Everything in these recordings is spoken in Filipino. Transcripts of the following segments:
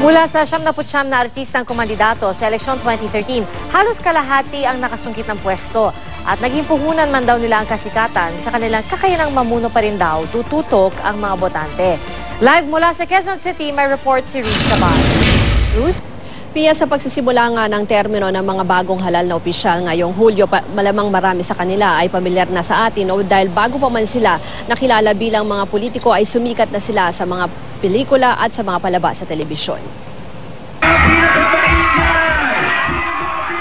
Mula sa 79 na artistang kumandidato sa eleksyon 2013, halos kalahati ang nakasungkit ng pwesto. At naging puhunan man daw nila ang kasikatan, sa kanilang kakayanang mamuno pa rin daw tututok ang mga botante. Live mula sa Quezon City, may report si Ruth Cabal. Ruth? Pia, sa pagsisimula nga ng termino ng mga bagong halal na opisyal ngayong Hulyo, malamang marami sa kanila ay pamilyar na sa atin dahil bago pa man sila nakilala bilang mga politiko ay sumikat na sila sa mga pelikula at sa mga palabas sa telebisyon.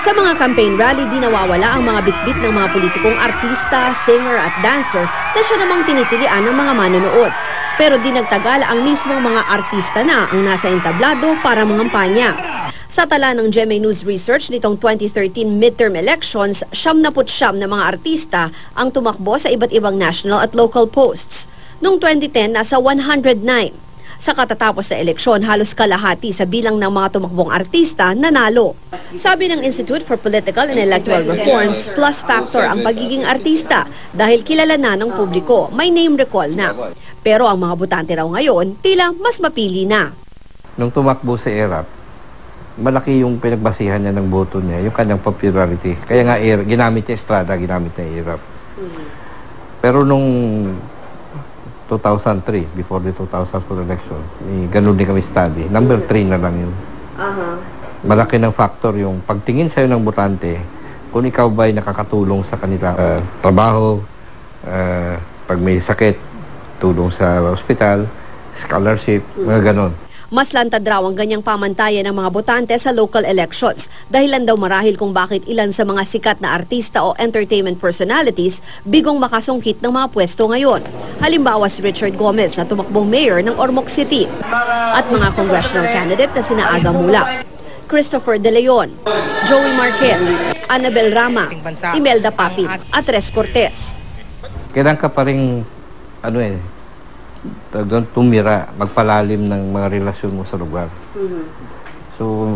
Sa mga campaign rally, di nawawala ang mga bitbit ng mga politikong artista, singer at dancer na siya namang tinitilian ng mga manonood. Pero di nagtagal ang mismong mga artista na ang nasa entablado para mangampanya. Sa tala ng GMA News Research nitong 2013 midterm elections, 79 na mga artista ang tumakbo sa iba't ibang national at local posts. Noong 2010, nasa 109. Sa katatapos sa eleksyon, halos kalahati sa bilang ng mga tumakbong artista nanalo. Sabi ng Institute for Political and Electoral Reforms, plus factor ang pagiging artista dahil kilala na ng publiko, may name recall na. Pero ang mga botante raw ngayon, tila mas mapili na. Nung tumakbo sa ERAP, malaki yung pinagbasihan niya ng boto niya, yung kanyang popularity. Kaya nga ginamit niya Estrada, ginamit niya ERAP. Pero nung 2003, before the 2004 election, ganun din kami study. Number 3 na lang yun. Malaki ng factor yung pagtingin sa'yo ng botante, kung ikaw ba'y nakakatulong sa kanila trabaho, pag may sakit, tulong sa ospital, scholarship, mga ganon. Mas lantad raw ang ganyang pamantayan ng mga botante sa local elections. Dahilan daw marahil kung bakit ilan sa mga sikat na artista o entertainment personalities bigong makasungkit ng mga pwesto ngayon. Halimbawa si Richard Gomez na tumakbong mayor ng Ormoc City at mga congressional candidate na sina Aga Mula, Christopher De Leon, Joey Marquez, Annabel Rama, Imelda Papit at Tres Cortez. Kailangan ka pa rin tumira, magpalalim ng mga relasyon mo sa lugar. So,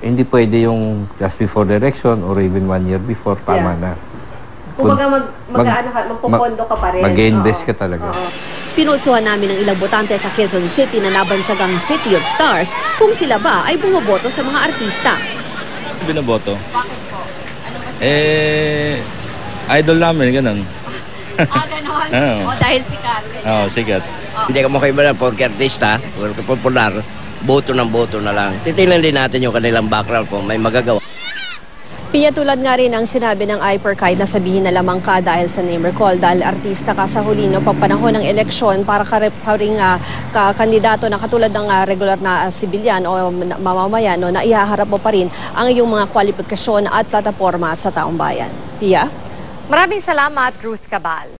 hindi pwede yung just before the election or even 1 year before, tama na. Kumbaga magpupondo ka pa rin. Mag-invest ka talaga. Pinulsuhan namin ng ilang botante sa Quezon City na nabansagang City of Stars kung sila ba ay bumoboto sa mga artista. Binoboto? Bakit po? Ano kasi? Idol namin, ganun. Ganon? O dahil sikat? Oo, sikat. Hindi ka makaiba na porque artista, porque popular, boto na lang. Titingnan din natin yung kanilang background kung may magagawa. Pia, tulad nga rin ang sinabi ng IPER kahit na sabihin na lamang ka dahil sa name recall, dahil artista ka sa huli, no, pag panahon ng eleksyon para ka rin kandidato na katulad ng regular na sibilyan o mamamayan, no, na ihaharap mo pa rin ang iyong mga kwalifikasyon at plataforma sa taong bayan. Pia? Maraming salamat, Ruth Cabal.